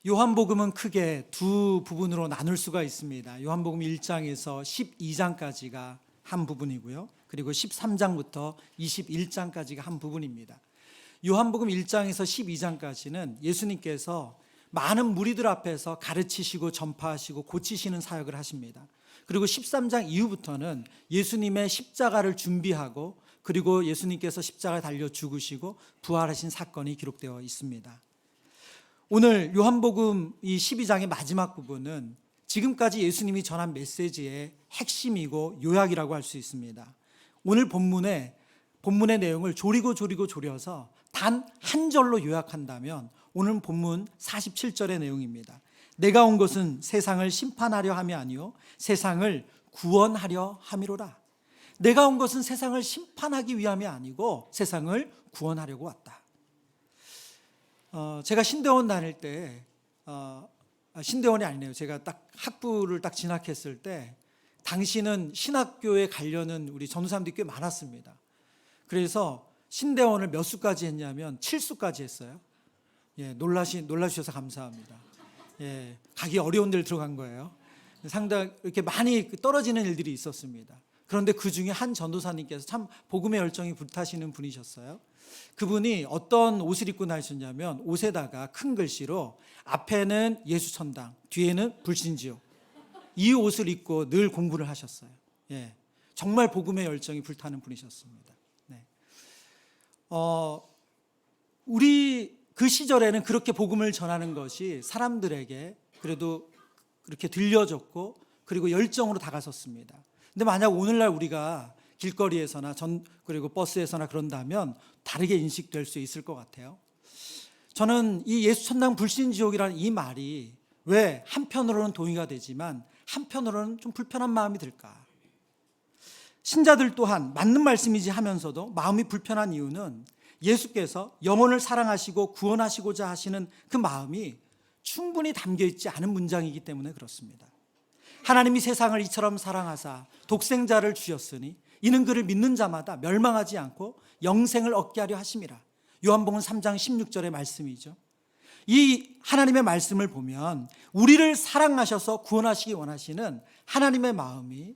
요한복음은 크게 두 부분으로 나눌 수가 있습니다. 요한복음 1장에서 12장까지가 한 부분이고요. 그리고 13장부터 21장까지가 한 부분입니다. 요한복음 1장에서 12장까지는 예수님께서 많은 무리들 앞에서 가르치시고 전파하시고 고치시는 사역을 하십니다. 그리고 13장 이후부터는 예수님의 십자가를 준비하고 그리고 예수님께서 십자가에 달려 죽으시고 부활하신 사건이 기록되어 있습니다. 오늘 요한복음 이 12장의 마지막 부분은 지금까지 예수님이 전한 메시지의 핵심이고 요약이라고 할 수 있습니다. 오늘 본문의 내용을 조려서 단 한 절로 요약한다면 오늘 본문 47절의 내용입니다. 내가 온 것은 세상을 심판하려 함이 아니요 세상을 구원하려 함이로라. 내가 온 것은 세상을 심판하기 위함이 아니고 세상을 구원하려고 왔다. 제가 신대원 다닐 때 신대원이 아니네요. 제가 딱 학부를 딱 진학했을 때 당시는 신학교에 가려는 우리 전도사님들이 꽤 많았습니다. 그래서 신대원을 몇 수까지 했냐면 7수까지 했어요. 예, 놀라주셔서 감사합니다. 예, 가기 어려운 데를 들어간 거예요. 상당히 이렇게 많이 떨어지는 일들이 있었습니다. 그런데 그 중에 한 전도사님께서 참 복음의 열정이 불타시는 분이셨어요. 그분이 어떤 옷을 입고 다니셨냐면 옷에다가 큰 글씨로 앞에는 예수천당, 뒤에는 불신지옥, 이 옷을 입고 늘 공부를 하셨어요. 예, 정말 복음의 열정이 불타는 분이셨습니다. 네. 우리 그 시절에는 그렇게 복음을 전하는 것이 사람들에게 그래도 그렇게 들려졌고 그리고 열정으로 다가섰습니다. 근데 만약 오늘날 우리가 길거리에서나 그리고 버스에서나 그런다면 다르게 인식될 수 있을 것 같아요. 저는 이 예수천당 불신지옥이라는 이 말이 왜 한편으로는 동의가 되지만 한편으로는 좀 불편한 마음이 들까? 신자들 또한 맞는 말씀이지 하면서도 마음이 불편한 이유는 예수께서 영혼을 사랑하시고 구원하시고자 하시는 그 마음이 충분히 담겨있지 않은 문장이기 때문에 그렇습니다. 하나님이 세상을 이처럼 사랑하사 독생자를 주셨으니 이는 그를 믿는 자마다 멸망하지 않고 영생을 얻게 하려 하심이라. 요한복음 3장 16절의 말씀이죠. 이 하나님의 말씀을 보면 우리를 사랑하셔서 구원하시기 원하시는 하나님의 마음이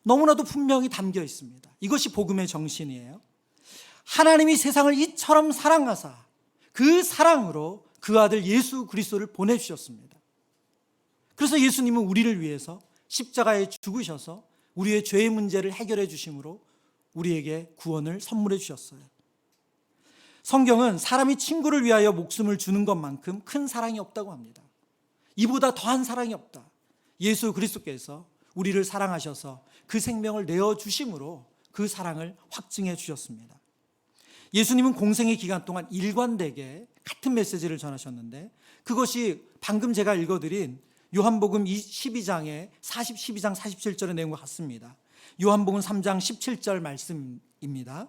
너무나도 분명히 담겨 있습니다. 이것이 복음의 정신이에요. 하나님이 세상을 이처럼 사랑하사 그 사랑으로 그 아들 예수 그리스도를 보내주셨습니다. 그래서 예수님은 우리를 위해서 십자가에 죽으셔서 우리의 죄의 문제를 해결해 주심으로 우리에게 구원을 선물해 주셨어요. 성경은 사람이 친구를 위하여 목숨을 주는 것만큼 큰 사랑이 없다고 합니다. 이보다 더한 사랑이 없다. 예수 그리스도께서 우리를 사랑하셔서 그 생명을 내어주심으로 그 사랑을 확증해 주셨습니다. 예수님은 공생의 기간 동안 일관되게 같은 메시지를 전하셨는데 그것이 방금 제가 읽어드린 요한복음 12장의 12장 47절의 내용과 같습니다. 요한복음 3장 17절 말씀입니다.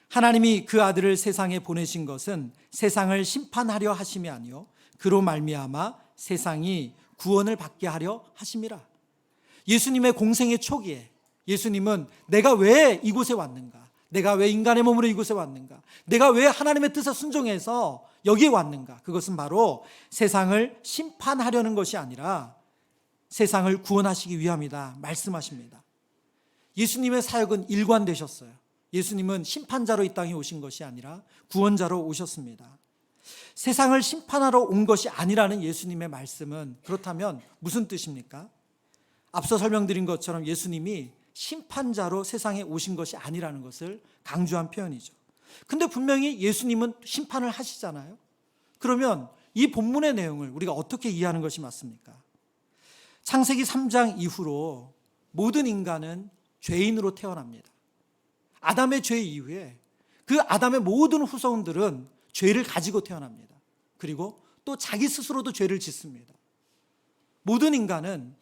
하나님이 그 아들을 세상에 보내신 것은 세상을 심판하려 하심이 아니요 그로 말미암아 세상이 구원을 받게 하려 하심이라. 예수님의 공생의 초기에 예수님은 내가 왜 이곳에 왔는가? 내가 왜 인간의 몸으로 이곳에 왔는가? 내가 왜 하나님의 뜻에 순종해서 여기에 왔는가? 그것은 바로 세상을 심판하려는 것이 아니라 세상을 구원하시기 위함이다 말씀하십니다. 예수님의 사역은 일관되셨어요. 예수님은 심판자로 이 땅에 오신 것이 아니라 구원자로 오셨습니다. 세상을 심판하러 온 것이 아니라는 예수님의 말씀은 그렇다면 무슨 뜻입니까? 앞서 설명드린 것처럼 예수님이 심판자로 세상에 오신 것이 아니라는 것을 강조한 표현이죠. 근데 분명히 예수님은 심판을 하시잖아요. 그러면 이 본문의 내용을 우리가 어떻게 이해하는 것이 맞습니까? 창세기 3장 이후로 모든 인간은 죄인으로 태어납니다. 아담의 죄 이후에 그 아담의 모든 후손들은 죄를 가지고 태어납니다. 그리고 또 자기 스스로도 죄를 짓습니다. 모든 인간은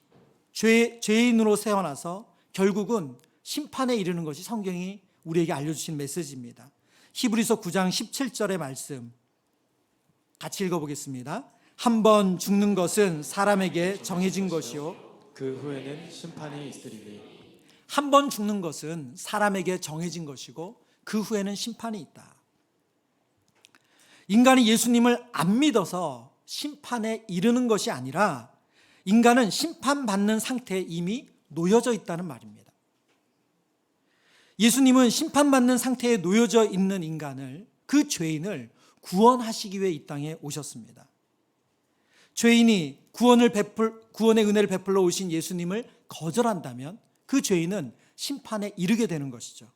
죄인으로 태어나서 결국은 심판에 이르는 것이 성경이 우리에게 알려주신 메시지입니다. 히브리서 9장 17절의 말씀 같이 읽어보겠습니다. 한 번 죽는 것은 사람에게 정해진 것이요 그 후에는 심판이 있으리니. 한 번 죽는 것은 사람에게 정해진 것이고 그 후에는 심판이 있다. 인간이 예수님을 안 믿어서 심판에 이르는 것이 아니라 인간은 심판받는 상태에 이미 놓여져 있다는 말입니다. 예수님은 심판받는 상태에 놓여져 있는 인간을, 그 죄인을 구원하시기 위해 이 땅에 오셨습니다. 죄인이 구원의 은혜를 베풀러 오신 예수님을 거절한다면 그 죄인은 심판에 이르게 되는 것이죠.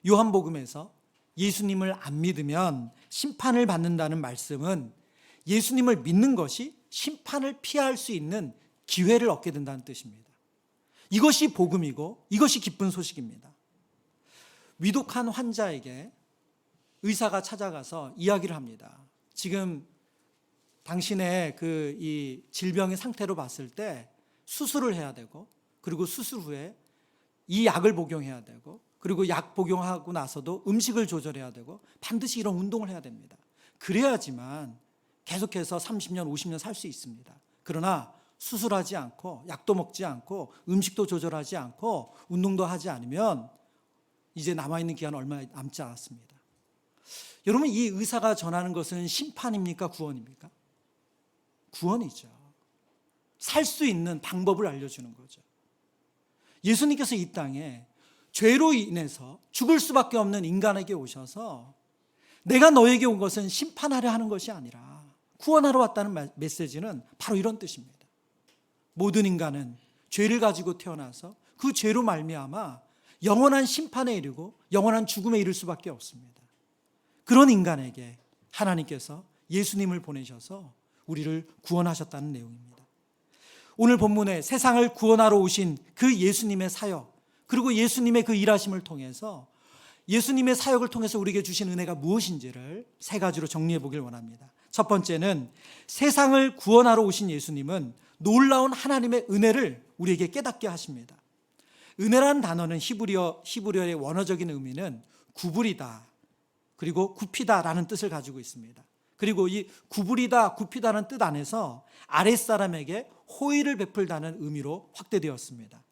요한복음에서 예수님을 안 믿으면 심판을 받는다는 말씀은 예수님을 믿는 것이 심판을 피할 수 있는 기회를 얻게 된다는 뜻입니다. 이것이 복음이고 이것이 기쁜 소식입니다. 위독한 환자에게 의사가 찾아가서 이야기를 합니다. 지금 당신의 이 질병의 상태로 봤을 때 수술을 해야 되고, 그리고 수술 후에 이 약을 복용해야 되고, 그리고 약 복용하고 나서도 음식을 조절해야 되고, 반드시 이런 운동을 해야 됩니다. 그래야지만 계속해서 30년, 50년 살 수 있습니다. 그러나 수술하지 않고, 약도 먹지 않고, 음식도 조절하지 않고, 운동도 하지 않으면 이제 남아있는 기간은 얼마 남지 않았습니다. 여러분, 이 의사가 전하는 것은 심판입니까? 구원입니까? 구원이죠. 살 수 있는 방법을 알려주는 거죠. 예수님께서 이 땅에 죄로 인해서 죽을 수밖에 없는 인간에게 오셔서 내가 너에게 온 것은 심판하려 하는 것이 아니라 구원하러 왔다는 메시지는 바로 이런 뜻입니다. 모든 인간은 죄를 가지고 태어나서 그 죄로 말미암아 영원한 심판에 이르고 영원한 죽음에 이를 수밖에 없습니다. 그런 인간에게 하나님께서 예수님을 보내셔서 우리를 구원하셨다는 내용입니다. 오늘 본문에 세상을 구원하러 오신 그 예수님의 사역, 그리고 예수님의 그 일하심을 통해서 예수님의 사역을 통해서 우리에게 주신 은혜가 무엇인지를 세 가지로 정리해 보길 원합니다. 첫 번째는 세상을 구원하러 오신 예수님은 놀라운 하나님의 은혜를 우리에게 깨닫게 하십니다. 은혜란 단어는 히브리어의 원어적인 의미는 구부리다, 그리고 굽히다라는 뜻을 가지고 있습니다. 그리고 이 구부리다, 굽히다는 뜻 안에서 아랫사람에게 호의를 베풀다는 의미로 확대되었습니다.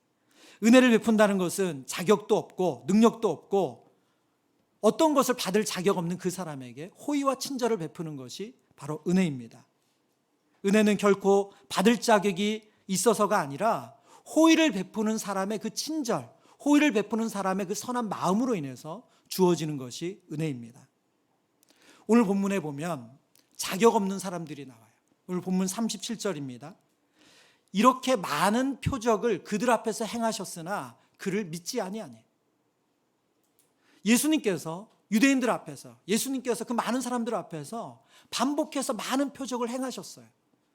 은혜를 베푼다는 것은 자격도 없고 능력도 없고 어떤 것을 받을 자격 없는 그 사람에게 호의와 친절을 베푸는 것이 바로 은혜입니다. 은혜는 결코 받을 자격이 있어서가 아니라 호의를 베푸는 사람의 그 친절, 호의를 베푸는 사람의 그 선한 마음으로 인해서 주어지는 것이 은혜입니다. 오늘 본문에 보면 자격 없는 사람들이 나와요. 오늘 본문 37절입니다. 이렇게 많은 표적을 그들 앞에서 행하셨으나 그를 믿지 아니하니. 예수님께서 유대인들 앞에서, 예수님께서 그 많은 사람들 앞에서 반복해서 많은 표적을 행하셨어요.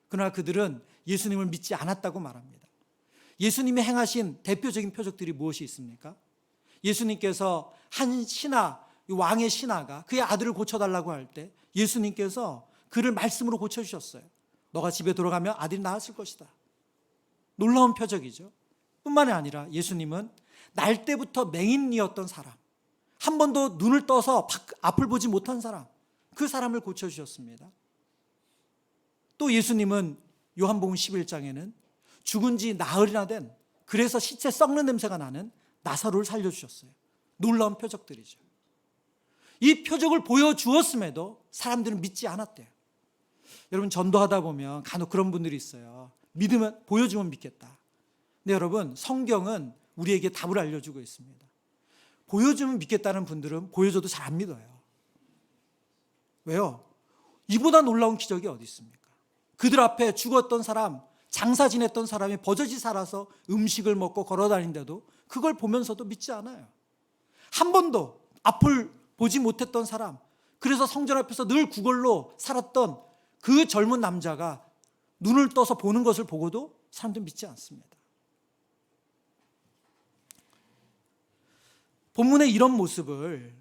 그러나 그들은 예수님을 믿지 않았다고 말합니다. 예수님이 행하신 대표적인 표적들이 무엇이 있습니까? 예수님께서 한 신하, 왕의 신하가 그의 아들을 고쳐달라고 할 때 예수님께서 그를 말씀으로 고쳐주셨어요. 너가 집에 돌아가면 아들이 나았을 것이다. 놀라운 표적이죠. 뿐만이 아니라 예수님은 날 때부터 맹인이었던 사람, 한 번도 눈을 떠서 앞을 보지 못한 사람, 그 사람을 고쳐주셨습니다. 또 예수님은 요한복음 11장에는 죽은 지 나흘이나 된, 그래서 시체 썩는 냄새가 나는 나사로를 살려주셨어요. 놀라운 표적들이죠. 이 표적을 보여주었음에도 사람들은 믿지 않았대요. 여러분, 전도하다 보면 간혹 그런 분들이 있어요. 믿으면, 보여주면 믿겠다. 근데 여러분, 성경은 우리에게 답을 알려주고 있습니다. 보여주면 믿겠다는 분들은 보여줘도 잘 안 믿어요. 왜요? 이보다 놀라운 기적이 어디 있습니까? 그들 앞에 죽었던 사람, 장사 지냈던 사람이 버젓이 살아서 음식을 먹고 걸어다니는데도 그걸 보면서도 믿지 않아요. 한 번도 앞을 보지 못했던 사람, 그래서 성전 앞에서 늘 구걸로 살았던 그 젊은 남자가 눈을 떠서 보는 것을 보고도 사람들은 믿지 않습니다. 본문의 이런 모습을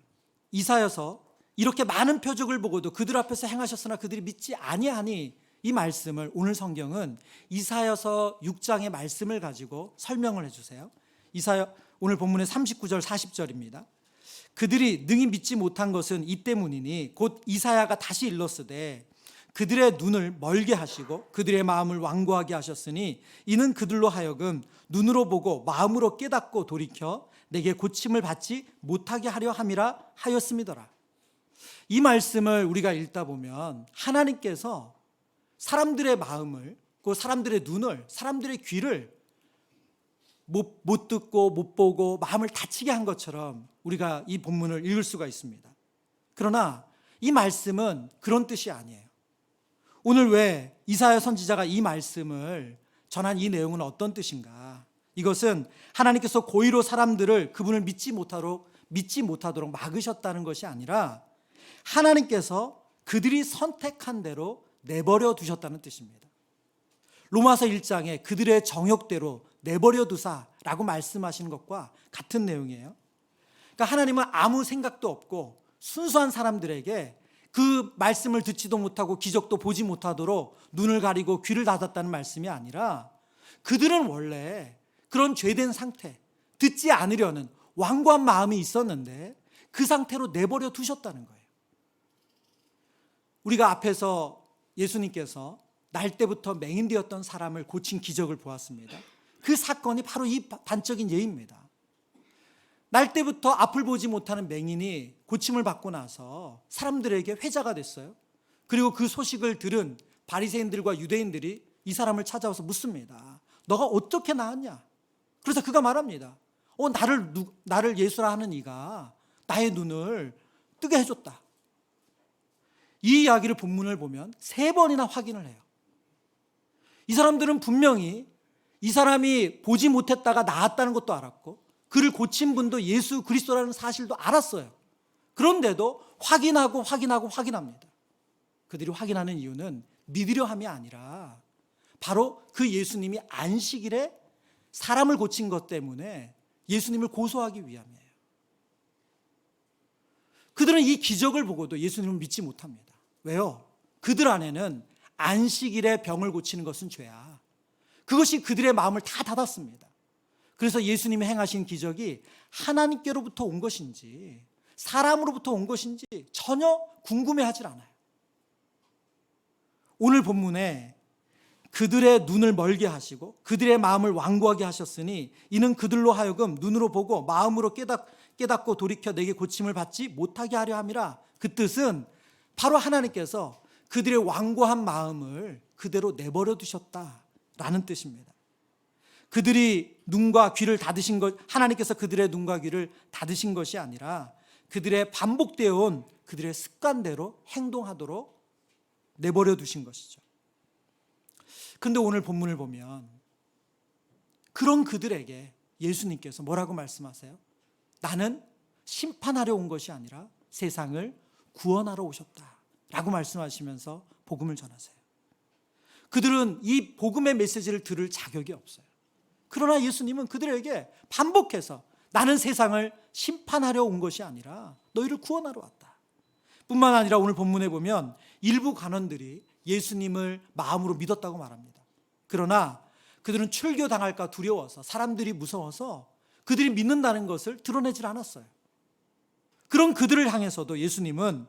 이사야서 이렇게 많은 표적을 보고도 그들 앞에서 행하셨으나 그들이 믿지 아니하니, 이 말씀을 오늘 성경은 이사야서 6장의 말씀을 가지고 설명을 해주세요. 오늘 본문의 39절 40절입니다. 그들이 능히 믿지 못한 것은 이 때문이니 곧 이사야가 다시 일렀으되 그들의 눈을 멀게 하시고 그들의 마음을 완고하게 하셨으니 이는 그들로 하여금 눈으로 보고 마음으로 깨닫고 돌이켜 내게 고침을 받지 못하게 하려 함이라 하였음이더라. 이 말씀을 우리가 읽다 보면 하나님께서 사람들의 마음을, 그 사람들의 눈을, 사람들의 귀를 못 듣고 못 보고 마음을 다치게 한 것처럼 우리가 이 본문을 읽을 수가 있습니다. 그러나 이 말씀은 그런 뜻이 아니에요. 오늘 왜 이사야 선지자가 이 말씀을 전한 이 내용은 어떤 뜻인가? 이것은 하나님께서 고의로 사람들을 그분을 믿지 못하도록 막으셨다는 것이 아니라 하나님께서 그들이 선택한 대로 내버려 두셨다는 뜻입니다. 로마서 1장에 그들의 정욕대로 내버려 두사라고 말씀하시는 것과 같은 내용이에요. 그러니까 하나님은 아무 생각도 없고 순수한 사람들에게 그 말씀을 듣지도 못하고 기적도 보지 못하도록 눈을 가리고 귀를 닫았다는 말씀이 아니라 그들은 원래 그런 죄된 상태, 듣지 않으려는 완고한 마음이 있었는데 그 상태로 내버려 두셨다는 거예요. 우리가 앞에서 예수님께서 날 때부터 맹인되었던 사람을 고친 기적을 보았습니다. 그 사건이 바로 이 단적인 예입니다. 날 때부터 앞을 보지 못하는 맹인이 고침을 받고 나서 사람들에게 회자가 됐어요. 그리고 그 소식을 들은 바리새인들과 유대인들이 이 사람을 찾아와서 묻습니다. 너가 어떻게 나았냐? 그래서 그가 말합니다. 나를 예수라 하는 이가 나의 눈을 뜨게 해줬다. 이 이야기를 본문을 보면 3번이나 확인을 해요. 이 사람들은 분명히 이 사람이 보지 못했다가 나았다는 것도 알았고 그를 고친 분도 예수 그리스도라는 사실도 알았어요. 그런데도 확인합니다. 그들이 확인하는 이유는 믿으려 함이 아니라 바로 그 예수님이 안식일에 사람을 고친 것 때문에 예수님을 고소하기 위함이에요. 그들은 이 기적을 보고도 예수님을 믿지 못합니다. 왜요? 그들 안에는 안식일에 병을 고치는 것은 죄야. 그것이 그들의 마음을 다 닫았습니다. 그래서 예수님이 행하신 기적이 하나님께로부터 온 것인지 사람으로부터 온 것인지 전혀 궁금해하지 않아요. 오늘 본문에 그들의 눈을 멀게 하시고 그들의 마음을 완고하게 하셨으니 이는 그들로 하여금 눈으로 보고 마음으로 깨닫고 돌이켜 내게 고침을 받지 못하게 하려 함이라. 그 뜻은 바로 하나님께서 그들의 완고한 마음을 그대로 내버려 두셨다라는 뜻입니다. 그들이 눈과 귀를 닫으신 것, 하나님께서 그들의 눈과 귀를 닫으신 것이 아니라 그들의 반복되어 온 그들의 습관대로 행동하도록 내버려 두신 것이죠. 그런데 오늘 본문을 보면 그런 그들에게 예수님께서 뭐라고 말씀하세요? 나는 심판하려 온 것이 아니라 세상을 구원하러 오셨다라고 말씀하시면서 복음을 전하세요. 그들은 이 복음의 메시지를 들을 자격이 없어요. 그러나 예수님은 그들에게 반복해서 나는 세상을 심판하려 온 것이 아니라 너희를 구원하러 왔다. 뿐만 아니라 오늘 본문에 보면 일부 관원들이 예수님을 마음으로 믿었다고 말합니다. 그러나 그들은 출교당할까 두려워서 사람들이 무서워서 그들이 믿는다는 것을 드러내질 않았어요. 그런 그들을 향해서도 예수님은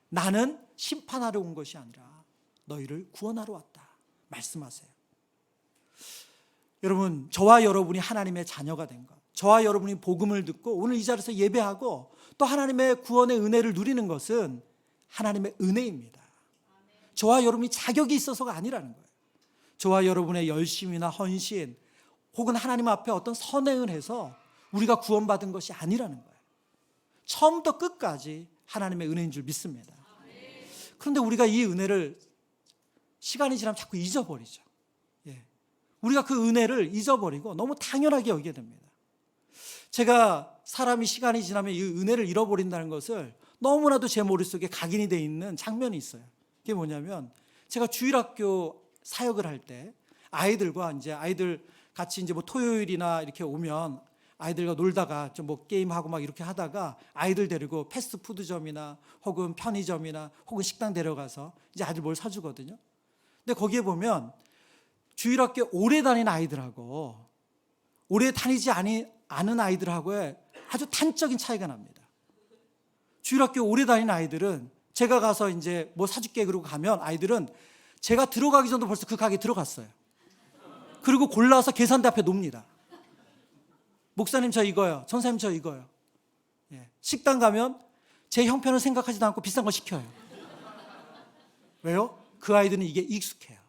나는 심판하러 온 것이 아니라 너희를 구원하러 왔다 말씀하세요. 여러분, 저와 여러분이 하나님의 자녀가 된 것, 저와 여러분이 복음을 듣고 오늘 이 자리에서 예배하고 또 하나님의 구원의 은혜를 누리는 것은 하나님의 은혜입니다. 저와 여러분이 자격이 있어서가 아니라는 거예요. 저와 여러분의 열심이나 헌신 혹은 하나님 앞에 어떤 선행을 해서 우리가 구원받은 것이 아니라는 거예요. 처음부터 끝까지 하나님의 은혜인 줄 믿습니다. 그런데 우리가 이 은혜를 시간이 지나면 자꾸 잊어버리죠. 우리가 그 은혜를 잊어버리고 너무 당연하게 여기게 됩니다. 제가 사람이 시간이 지나면 이 은혜를 잃어버린다는 것을 너무나도 제 머릿속에 각인이 되어 있는 장면이 있어요. 그게 뭐냐면 제가 주일학교 사역을 할 때 아이들과 이제 아이들 같이 이제 뭐 토요일이나 이렇게 오면 아이들과 놀다가 좀 뭐 게임하고 막 이렇게 하다가 아이들 데리고 패스트푸드점이나 혹은 편의점이나 혹은 식당 데려가서 이제 아이들 뭘 사주거든요. 근데 거기에 보면 주일학교 오래 다니는 아이들하고 오래 다니지 않은 아이들하고의 아주 단적인 차이가 납니다. 주일학교 오래 다니는 아이들은 제가 가서 이제 뭐 사줄게 그러고 가면 아이들은 제가 들어가기 전도 벌써 그 가게에 들어갔어요. 그리고 골라서 계산대 앞에 놉니다. 목사님 저 이거요. 전사님 저 이거요. 식당 가면 제 형편을 생각하지도 않고 비싼 거 시켜요. 왜요? 그 아이들은 이게 익숙해요.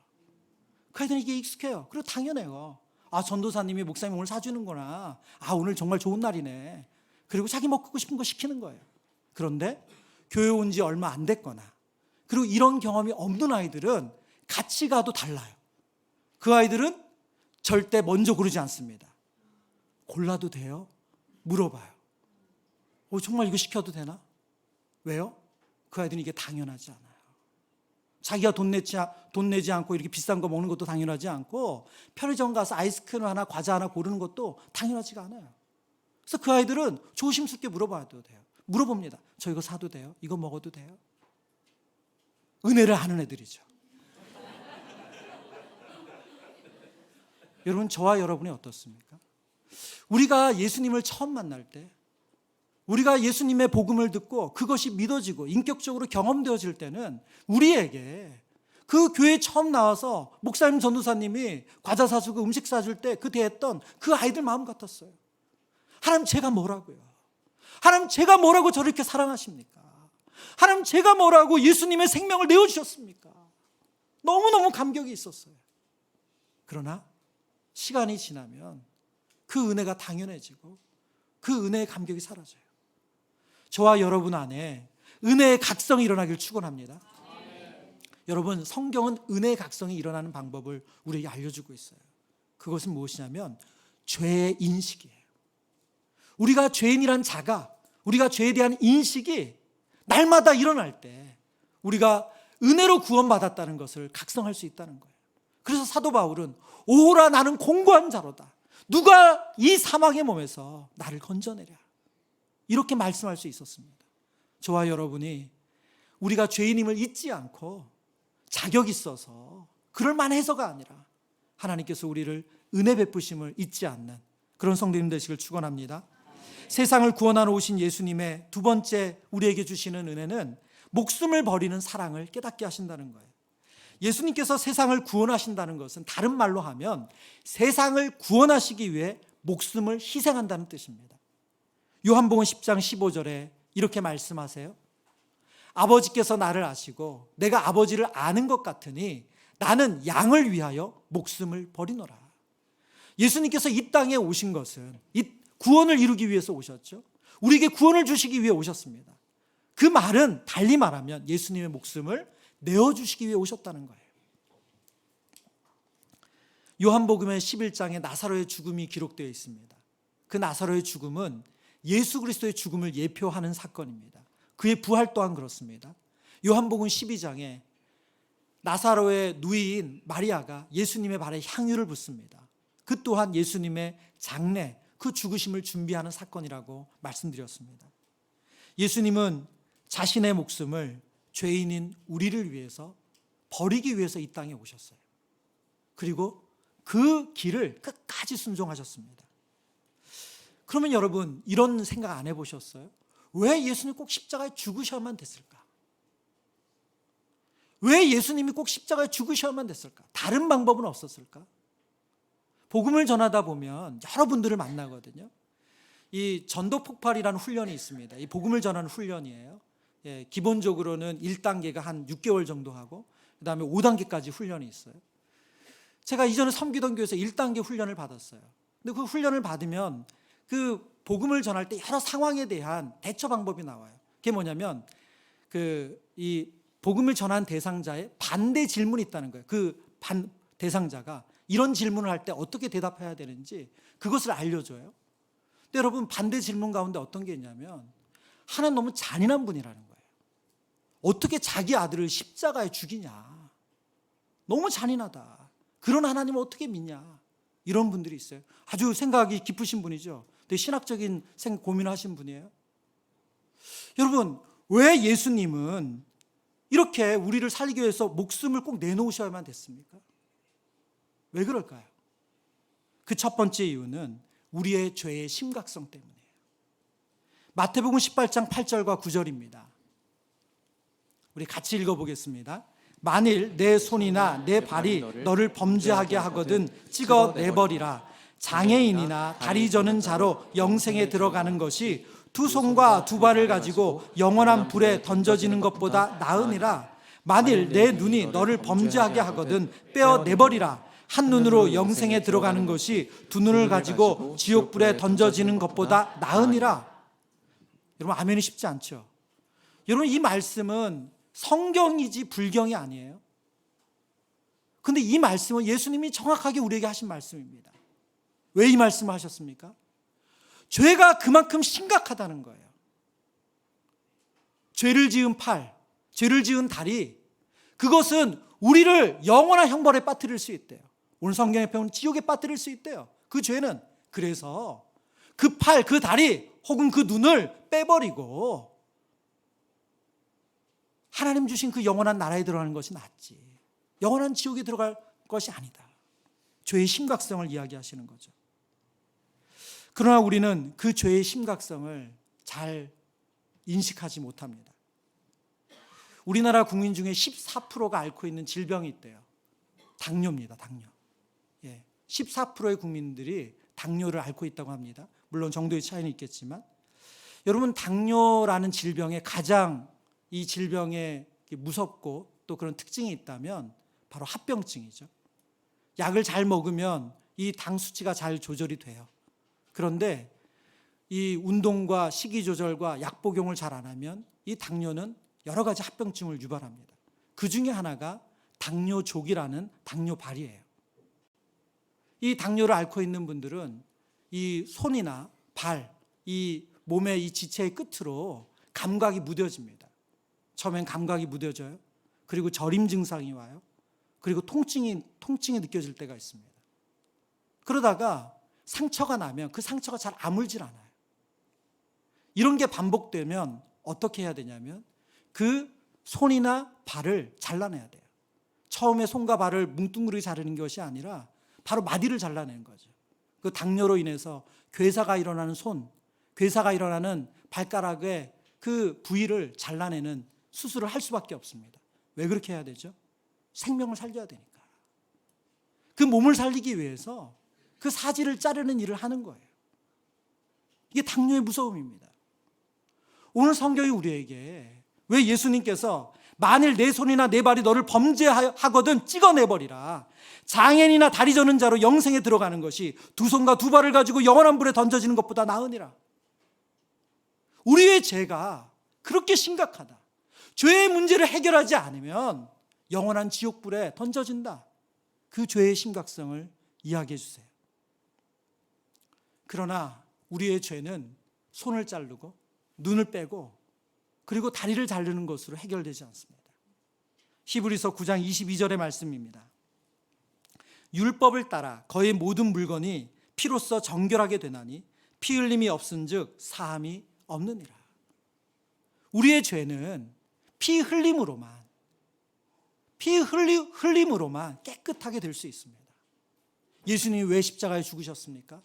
그 아이들은 이게 익숙해요. 그리고 당연해요. 아, 전도사님이 목사님 오늘 사주는구나. 아, 오늘 정말 좋은 날이네. 그리고 자기 먹고 싶은 거 시키는 거예요. 그런데 교회 온 지 얼마 안 됐거나, 그리고 이런 경험이 없는 아이들은 같이 가도 달라요. 그 아이들은 절대 먼저 고르지 않습니다. 골라도 돼요? 물어봐요. 정말 이거 시켜도 되나? 왜요? 그 아이들은 이게 당연하지 않아요. 자기가 돈 내지 않고 이렇게 비싼 거 먹는 것도 당연하지 않고, 편의점 가서 아이스크림 하나, 과자 하나 고르는 것도 당연하지가 않아요. 그래서 그 아이들은 조심스럽게 물어봐도 돼요. 물어봅니다. 저 이거 사도 돼요? 이거 먹어도 돼요? 은혜를 하는 애들이죠. 여러분, 저와 여러분이 어떻습니까? 우리가 예수님을 처음 만날 때, 우리가 예수님의 복음을 듣고 그것이 믿어지고 인격적으로 경험되어질 때는 우리에게 그 교회에 처음 나와서 목사님, 전도사님이 과자 사주고 음식 사줄 때 그 대했던 그 아이들 마음 같았어요. 하나님, 제가 뭐라고요? 하나님, 제가 뭐라고 저를 이렇게 사랑하십니까? 하나님, 제가 뭐라고 예수님의 생명을 내어주셨습니까? 너무너무 감격이 있었어요. 그러나 시간이 지나면 그 은혜가 당연해지고 그 은혜의 감격이 사라져요. 저와 여러분 안에 은혜의 각성이 일어나길 축원합니다. 여러분, 성경은 은혜의 각성이 일어나는 방법을 우리에게 알려주고 있어요. 그것은 무엇이냐면 죄의 인식이에요. 우리가 죄인이란 자가, 우리가 죄에 대한 인식이 날마다 일어날 때 우리가 은혜로 구원받았다는 것을 각성할 수 있다는 거예요. 그래서 사도 바울은 오라, 나는 공고한 자로다. 누가 이 사망의 몸에서 나를 건져내랴, 이렇게 말씀할 수 있었습니다. 저와 여러분이 우리가 죄인임을 잊지 않고 자격 있어서 그럴 만해서가 아니라 하나님께서 우리를 은혜 베푸심을 잊지 않는 그런 성도님 되시길 축원합니다. 세상을 구원하러 오신 예수님의 두 번째 우리에게 주시는 은혜는 목숨을 버리는 사랑을 깨닫게 하신다는 거예요. 예수님께서 세상을 구원하신다는 것은 다른 말로 하면 세상을 구원하시기 위해 목숨을 희생한다는 뜻입니다. 요한복음 10장 15절에 이렇게 말씀하세요. 아버지께서 나를 아시고 내가 아버지를 아는 것 같으니 나는 양을 위하여 목숨을 버리노라. 예수님께서 이 땅에 오신 것은 이 구원을 이루기 위해서 오셨죠. 우리에게 구원을 주시기 위해 오셨습니다. 그 말은 달리 말하면 예수님의 목숨을 내어주시기 위해 오셨다는 거예요. 요한복음의 11장에 나사로의 죽음이 기록되어 있습니다. 그 나사로의 죽음은 예수 그리스도의 죽음을 예표하는 사건입니다. 그의 부활 또한 그렇습니다. 요한복음 12장에 나사로의 누이인 마리아가 예수님의 발에 향유를 붓습니다. 그 또한 예수님의 장례, 그 죽으심을 준비하는 사건이라고 말씀드렸습니다. 예수님은 자신의 목숨을 죄인인 우리를 위해서 버리기 위해서 이 땅에 오셨어요. 그리고 그 길을 끝까지 순종하셨습니다. 그러면 여러분, 이런 생각 안 해보셨어요? 왜 예수님이 꼭 십자가에 죽으셔야만 됐을까? 왜 예수님이 꼭 십자가에 죽으셔야만 됐을까? 다른 방법은 없었을까? 복음을 전하다 보면 여러분들을 만나거든요. 이 전도폭발이라는 훈련이 있습니다. 이 복음을 전하는 훈련이에요. 기본적으로는 1단계가 한 6개월 정도 하고 그 다음에 5단계까지 훈련이 있어요. 제가 이전에 섬기던 교회에서 1단계 훈련을 받았어요. 근데 그 훈련을 받으면 그 복음을 전할 때 여러 상황에 대한 대처 방법이 나와요. 그게 뭐냐면 이 복음을 전한 대상자의 반대 질문이 있다는 거예요. 대상자가 이런 질문을 할 때 어떻게 대답해야 되는지 그것을 알려줘요. 근데 여러분, 반대 질문 가운데 어떤 게 있냐면 하나님 너무 잔인한 분이라는 거예요. 어떻게 자기 아들을 십자가에 죽이냐. 너무 잔인하다. 그런 하나님을 어떻게 믿냐. 이런 분들이 있어요. 아주 생각이 깊으신 분이죠. 되게 신학적인 고민하신 분이에요. 여러분, 왜 예수님은 이렇게 우리를 살리기 위해서 목숨을 꼭 내놓으셔야만 됐습니까? 왜 그럴까요? 그 첫 번째 이유는 우리의 죄의 심각성 때문이에요. 마태복음 18장 8절과 9절입니다. 우리 같이 읽어보겠습니다. 만일 내 손이나 내 발이 너를 범죄하게 하거든 찍어 내버리라. 장애인이나 다리 저는 자로 영생에 들어가는 것이 두 손과 두 발을 가지고 영원한 불에 던져지는 것보다 나으니라. 만일 내 눈이 너를 범죄하게 하거든 빼어내버리라. 한 눈으로 영생에 들어가는 것이 두 눈을 가지고 지옥불에 던져지는 것보다 나으니라. 여러분, 아멘이 쉽지 않죠? 여러분, 이 말씀은 성경이지 불경이 아니에요. 근데 이 말씀은 예수님이 정확하게 우리에게 하신 말씀입니다. 왜 이 말씀을 하셨습니까? 죄가 그만큼 심각하다는 거예요. 죄를 지은 팔, 죄를 지은 다리, 그것은 우리를 영원한 형벌에 빠뜨릴 수 있대요. 오늘 성경에 배운 지옥에 빠뜨릴 수 있대요. 그 죄는. 그래서 그 팔, 그 다리 혹은 그 눈을 빼버리고 하나님 주신 그 영원한 나라에 들어가는 것이 낫지, 영원한 지옥에 들어갈 것이 아니다. 죄의 심각성을 이야기하시는 거죠. 그러나 우리는 그 죄의 심각성을 잘 인식하지 못합니다. 우리나라 국민 중에 14%가 앓고 있는 질병이 있대요. 당뇨입니다. 당뇨. 14%의 국민들이 당뇨를 앓고 있다고 합니다. 물론 정도의 차이는 있겠지만, 여러분, 당뇨라는 질병에 가장 이 질병에 무섭고 또 그런 특징이 있다면 바로 합병증이죠. 약을 잘 먹으면 이 당 수치가 잘 조절이 돼요. 그런데 이 운동과 식이 조절과 약 복용을 잘 안 하면 이 당뇨는 여러 가지 합병증을 유발합니다. 그 중에 하나가 당뇨족이라는 당뇨발이에요. 이 당뇨를 앓고 있는 분들은 이 손이나 발, 이 몸의 이 지체의 끝으로 감각이 무뎌집니다. 처음엔 감각이 무뎌져요. 그리고 저림 증상이 와요. 그리고 통증이 느껴질 때가 있습니다. 그러다가 상처가 나면 그 상처가 잘 아물질 않아요. 이런 게 반복되면 어떻게 해야 되냐면 그 손이나 발을 잘라내야 돼요. 처음에 손과 발을 뭉뚱그리게 자르는 것이 아니라 바로 마디를 잘라내는 거죠. 그 당뇨로 인해서 괴사가 일어나는 손, 괴사가 일어나는 발가락의 그 부위를 잘라내는 수술을 할 수밖에 없습니다. 왜 그렇게 해야 되죠? 생명을 살려야 되니까. 그 몸을 살리기 위해서 그 사지를 자르는 일을 하는 거예요. 이게 당뇨의 무서움입니다. 오늘 성경이 우리에게 왜 예수님께서 만일 내 손이나 내 발이 너를 범죄하거든 찍어내버리라. 장애인이나 다리 저는 자로 영생에 들어가는 것이 두 손과 두 발을 가지고 영원한 불에 던져지는 것보다 나으니라. 우리의 죄가 그렇게 심각하다. 죄의 문제를 해결하지 않으면 영원한 지옥불에 던져진다. 그 죄의 심각성을 이야기해 주세요. 그러나 우리의 죄는 손을 자르고 눈을 빼고 그리고 다리를 자르는 것으로 해결되지 않습니다. 히브리서 9장 22절의 말씀입니다. 율법을 따라 거의 모든 물건이 피로써 정결하게 되나니 피 흘림이 없은즉 사함이 없느니라. 우리의 죄는 피 흘림으로만 깨끗하게 될 수 있습니다. 예수님이 왜 십자가에 죽으셨습니까?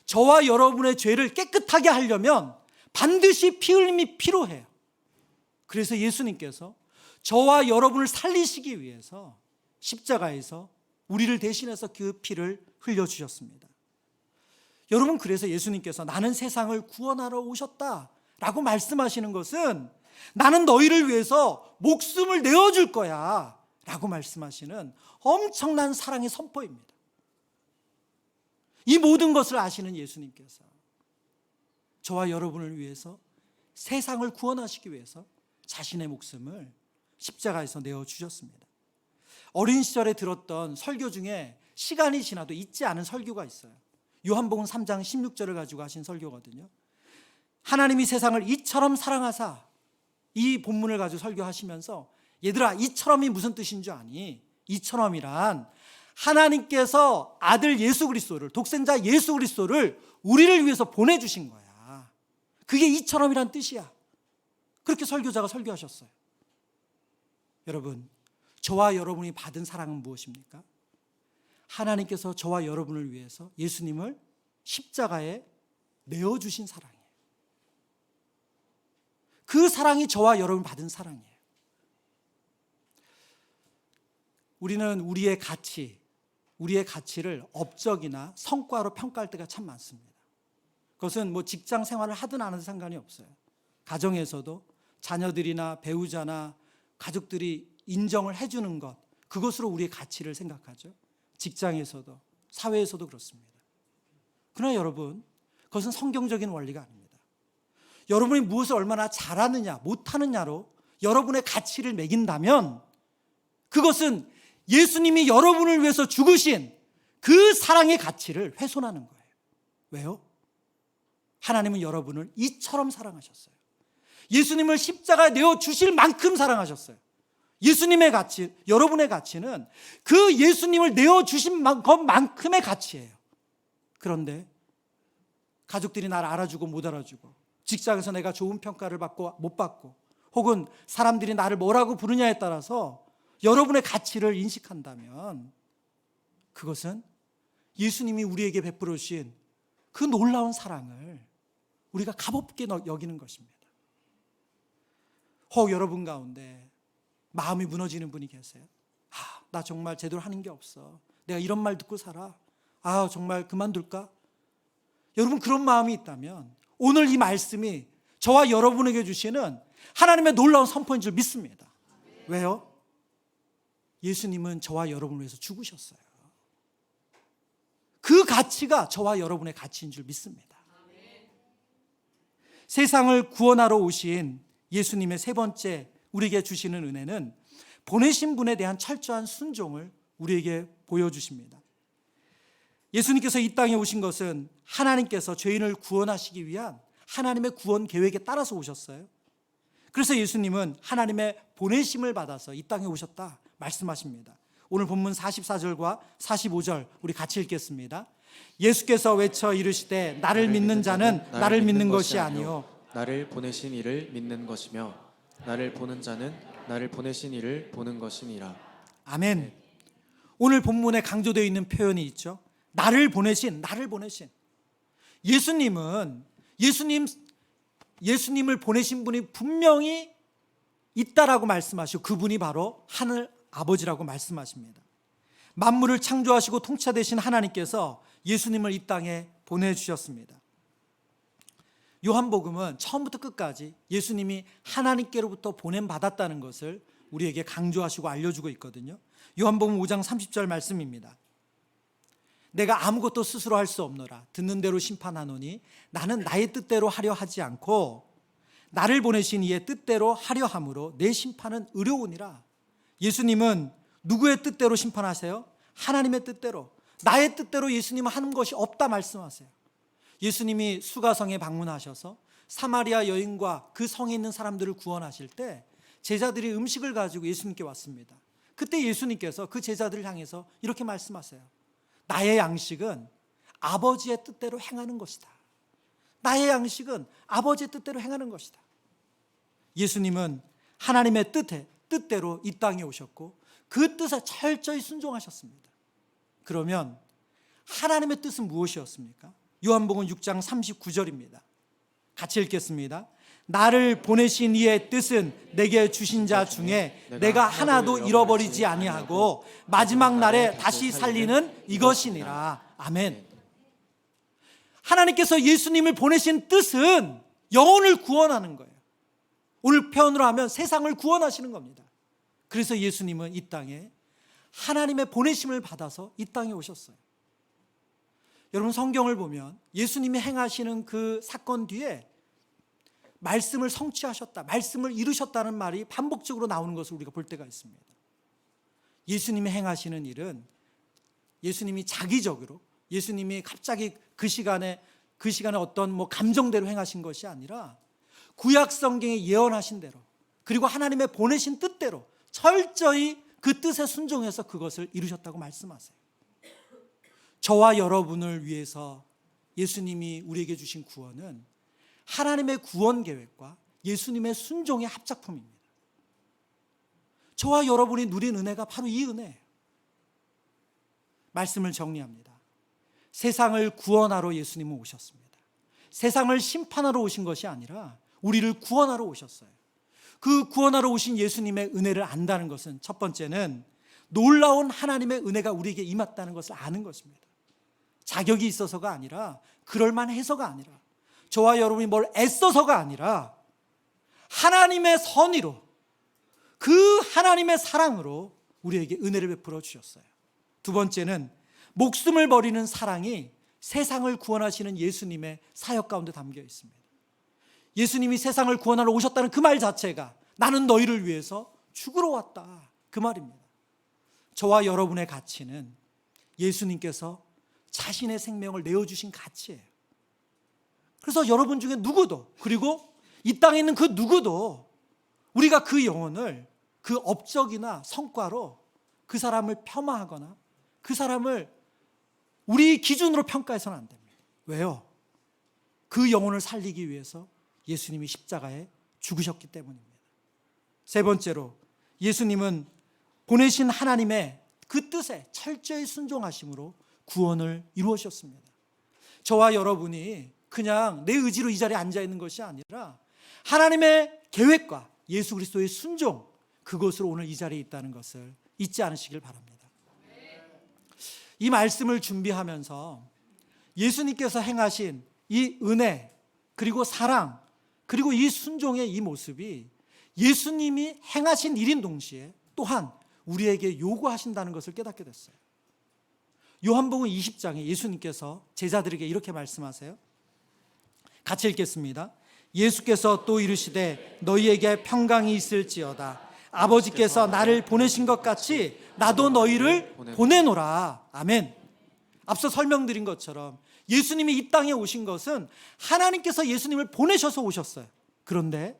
저와 여러분의 죄를 깨끗하게 하려면 반드시 피 흘림이 필요해요. 그래서 예수님께서 저와 여러분을 살리시기 위해서 십자가에서 우리를 대신해서 그 피를 흘려주셨습니다. 여러분, 그래서 예수님께서 나는 세상을 구원하러 오셨다라고 말씀하시는 것은 나는 너희를 위해서 목숨을 내어줄 거야 라고 말씀하시는 엄청난 사랑의 선포입니다. 이 모든 것을 아시는 예수님께서 저와 여러분을 위해서 세상을 구원하시기 위해서 자신의 목숨을 십자가에서 내어주셨습니다. 어린 시절에 들었던 설교 중에 시간이 지나도 잊지 않은 설교가 있어요. 요한복음 3장 16절을 가지고 하신 설교거든요. 하나님이 세상을 이처럼 사랑하사, 이 본문을 가지고 설교하시면서 얘들아, 이처럼이 무슨 뜻인 줄 아니? 이처럼이란 하나님께서 아들 예수 그리스도를, 독생자 예수 그리스도를 우리를 위해서 보내주신 거야. 그게 이처럼이란 뜻이야. 그렇게 설교자가 설교하셨어요. 여러분, 저와 여러분이 받은 사랑은 무엇입니까? 하나님께서 저와 여러분을 위해서 예수님을 십자가에 내어주신 사랑이에요. 그 사랑이 저와 여러분 받은 사랑이에요. 우리는 우리의 가치를 업적이나 성과로 평가할 때가 참 많습니다. 그것은 뭐 직장 생활을 하든 안 하든 상관이 없어요. 가정에서도 자녀들이나 배우자나 가족들이 인정을 해주는 것, 그것으로 우리의 가치를 생각하죠. 직장에서도 사회에서도 그렇습니다. 그러나 여러분, 그것은 성경적인 원리가 아닙니다. 여러분이 무엇을 얼마나 잘하느냐 못하느냐로 여러분의 가치를 매긴다면 그것은 예수님이 여러분을 위해서 죽으신 그 사랑의 가치를 훼손하는 거예요. 왜요? 하나님은 여러분을 이처럼 사랑하셨어요. 예수님을 십자가에 내어주실 만큼 사랑하셨어요. 예수님의 가치, 여러분의 가치는 그 예수님을 내어주신 것만큼의 가치예요. 그런데 가족들이 나를 알아주고 못 알아주고, 직장에서 내가 좋은 평가를 받고 못 받고, 혹은 사람들이 나를 뭐라고 부르냐에 따라서 여러분의 가치를 인식한다면 그것은 예수님이 우리에게 베풀어 주신 그 놀라운 사랑을 우리가 값없게 여기는 것입니다. 혹 여러분 가운데 마음이 무너지는 분이 계세요. 나 정말 제대로 하는 게 없어. 내가 이런 말 듣고 살아. 정말 그만둘까? 여러분 그런 마음이 있다면 오늘 이 말씀이 저와 여러분에게 주시는 하나님의 놀라운 선포인 줄 믿습니다. 왜요? 예수님은 저와 여러분을 위해서 죽으셨어요. 그 가치가 저와 여러분의 가치인 줄 믿습니다. 세상을 구원하러 오신 예수님의 세 번째 우리에게 주시는 은혜는 보내신 분에 대한 철저한 순종을 우리에게 보여주십니다. 예수님께서 이 땅에 오신 것은 하나님께서 죄인을 구원하시기 위한 하나님의 구원 계획에 따라서 오셨어요. 그래서 예수님은 하나님의 보내심을 받아서 이 땅에 오셨다 말씀하십니다. 오늘 본문 44절과 45절 우리 같이 읽겠습니다. 예수께서 외쳐 이르시되 나를 믿는 자는 나를 믿는 것이 아니요 나를 보내신 이를 믿는 것이며 나를 보는 자는 나를 보내신 이를 보는 것이니라. 아멘. 오늘 본문에 강조되어 있는 표현이 있죠. 나를 보내신, 나를 보내신. 예수님을 보내신 분이 분명히 있다라고 말씀하시고 그분이 바로 하늘 아버지라고 말씀하십니다. 만물을 창조하시고 통치되신 하나님께서 예수님을 이 땅에 보내주셨습니다. 요한복음은 처음부터 끝까지 예수님이 하나님께로부터 보냄받았다는 것을 우리에게 강조하시고 알려주고 있거든요. 요한복음 5장 30절 말씀입니다. 내가 아무것도 스스로 할 수 없노라. 듣는 대로 심판하노니 나는 나의 뜻대로 하려 하지 않고 나를 보내신 이의 뜻대로 하려 함으로 내 심판은 의로우니라. 예수님은 누구의 뜻대로 심판하세요? 하나님의 뜻대로. 나의 뜻대로 예수님은 하는 것이 없다 말씀하세요. 예수님이 수가성에 방문하셔서 사마리아 여인과 그 성에 있는 사람들을 구원하실 때 제자들이 음식을 가지고 예수님께 왔습니다. 그때 예수님께서 그 제자들을 향해서 이렇게 말씀하세요. 나의 양식은 아버지의 뜻대로 행하는 것이다. 나의 양식은 아버지의 뜻대로 행하는 것이다. 예수님은 하나님의 뜻대로 이 땅에 오셨고 그 뜻에 철저히 순종하셨습니다. 그러면 하나님의 뜻은 무엇이었습니까? 요한복음 6장 39절입니다. 같이 읽겠습니다. 나를 보내신 이의 뜻은 내게 주신 자 중에 내가 하나도 잃어버리지 아니하고 마지막 날에 다시 살리는 이것이니라. 아멘. 하나님께서 예수님을 보내신 뜻은 영혼을 구원하는 거예요. 오늘 표현으로 하면 세상을 구원하시는 겁니다. 그래서 예수님은 이 땅에 하나님의 보내심을 받아서 이 땅에 오셨어요. 여러분 성경을 보면 예수님이 행하시는 그 사건 뒤에 말씀을 성취하셨다, 말씀을 이루셨다는 말이 반복적으로 나오는 것을 우리가 볼 때가 있습니다. 예수님이 행하시는 일은 예수님이 자기적으로, 예수님이 갑자기 그 시간에 어떤 감정대로 행하신 것이 아니라 구약 성경에 예언하신 대로, 그리고 하나님의 보내신 뜻대로 철저히 그 뜻에 순종해서 그것을 이루셨다고 말씀하세요. 저와 여러분을 위해서 예수님이 우리에게 주신 구원은 하나님의 구원 계획과 예수님의 순종의 합작품입니다. 저와 여러분이 누린 은혜가 바로 이 은혜예요. 말씀을 정리합니다. 세상을 구원하러 예수님은 오셨습니다. 세상을 심판하러 오신 것이 아니라 우리를 구원하러 오셨어요. 그 구원하러 오신 예수님의 은혜를 안다는 것은 첫 번째는 놀라운 하나님의 은혜가 우리에게 임했다는 것을 아는 것입니다. 자격이 있어서가 아니라, 그럴만해서가 아니라, 저와 여러분이 뭘 애써서가 아니라 하나님의 선의로 그 하나님의 사랑으로 우리에게 은혜를 베풀어 주셨어요. 두 번째는 목숨을 버리는 사랑이 세상을 구원하시는 예수님의 사역 가운데 담겨 있습니다. 예수님이 세상을 구원하러 오셨다는 그 말 자체가 나는 너희를 위해서 죽으러 왔다, 그 말입니다. 저와 여러분의 가치는 예수님께서 자신의 생명을 내어주신 가치예요. 그래서 여러분 중에 누구도, 그리고 이 땅에 있는 그 누구도 우리가 그 영혼을 그 업적이나 성과로 그 사람을 폄하하거나 그 사람을 우리 기준으로 평가해서는 안 됩니다. 왜요? 그 영혼을 살리기 위해서 예수님이 십자가에 죽으셨기 때문입니다. 세 번째로, 예수님은 보내신 하나님의 그 뜻에 철저히 순종하심으로 구원을 이루어주셨습니다. 저와 여러분이 그냥 내 의지로 이 자리에 앉아 있는 것이 아니라 하나님의 계획과 예수 그리스도의 순종, 그것으로 오늘 이 자리에 있다는 것을 잊지 않으시길 바랍니다. 이 말씀을 준비하면서 예수님께서 행하신 이 은혜, 그리고 사랑, 그리고 이 순종의 이 모습이 예수님이 행하신 일인 동시에 또한 우리에게 요구하신다는 것을 깨닫게 됐어요. 요한복음 20장에 예수님께서 제자들에게 이렇게 말씀하세요. 같이 읽겠습니다. 예수께서 또 이르시되 너희에게 평강이 있을지어다. 아버지께서 나를 보내신 것 같이 나도 너희를 보내노라. 아멘. 앞서 설명드린 것처럼 예수님이 이 땅에 오신 것은 하나님께서 예수님을 보내셔서 오셨어요. 그런데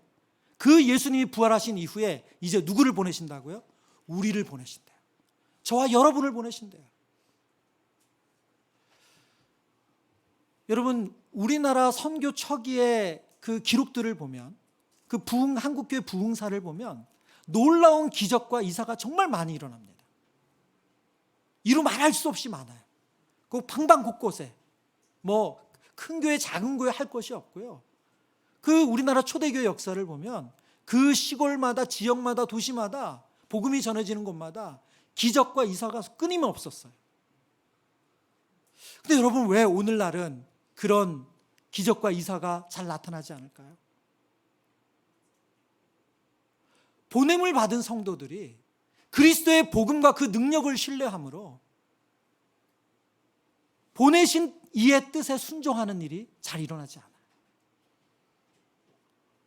그 예수님이 부활하신 이후에 이제 누구를 보내신다고요? 우리를 보내신대요. 저와 여러분을 보내신대요. 여러분, 우리나라 선교 초기의 그 기록들을 보면, 그 한국교회 부흥사를 보면 놀라운 기적과 이사가 정말 많이 일어납니다. 이루 말할 수 없이 많아요. 그 방방 곳곳에 뭐 큰 교회 작은 교회 할 것이 없고요. 그 우리나라 초대교회 역사를 보면 그 시골마다 지역마다 도시마다 복음이 전해지는 곳마다 기적과 이사가 끊임없었어요. 근데 여러분, 왜 오늘날은 그런 기적과 이사가 잘 나타나지 않을까요? 보냄을 받은 성도들이 그리스도의 복음과 그 능력을 신뢰함으로 보내신 이의 뜻에 순종하는 일이 잘 일어나지 않아요.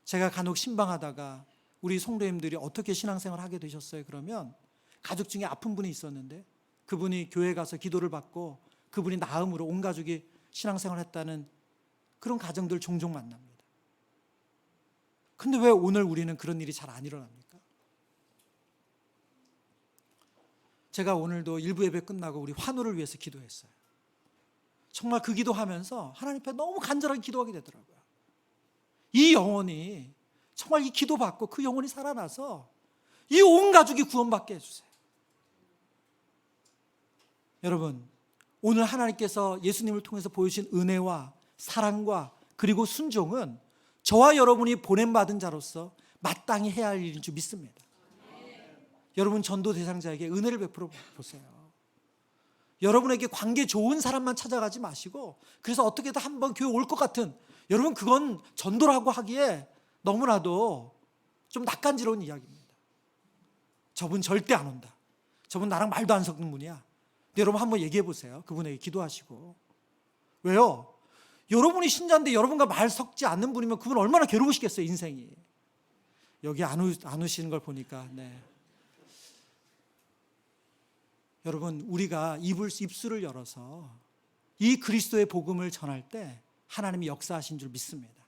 제가 간혹 신방하다가 우리 성도님들이 어떻게 신앙생활을 하게 되셨어요? 그러면 가족 중에 아픈 분이 있었는데 그분이 교회 가서 기도를 받고 그분이 나음으로 온 가족이 신앙생활을 했다는 그런 가정들 종종 만납니다. 근데 왜 오늘 우리는 그런 일이 잘 안 일어납니까? 제가 오늘도 일부 예배 끝나고 우리 환우를 위해서 기도했어요. 정말 그 기도하면서 하나님 앞에 너무 간절하게 기도하게 되더라고요. 이 영혼이 정말 이 기도받고 그 영혼이 살아나서 이 온 가족이 구원받게 해주세요. 여러분, 오늘 하나님께서 예수님을 통해서 보여주신 은혜와 사랑과 그리고 순종은 저와 여러분이 보냄받은 자로서 마땅히 해야 할 일인 줄 믿습니다. 여러분, 전도 대상자에게 은혜를 베풀어 보세요. 여러분에게 관계 좋은 사람만 찾아가지 마시고, 그래서 어떻게든 한번 교회 올 것 같은, 여러분 그건 전도라고 하기에 너무나도 좀 낯간지러운 이야기입니다. 저분 절대 안 온다. 저분 나랑 말도 안 섞는 분이야. 근데 여러분 한번 얘기해 보세요. 그분에게 기도하시고. 왜요? 여러분이 신자인데 여러분과 말 섞지 않는 분이면 그분 얼마나 괴로우시겠어요, 인생이. 여기 안 오시는 걸 보니까. 네. 여러분, 우리가 입술을 열어서 이 그리스도의 복음을 전할 때 하나님이 역사하신 줄 믿습니다.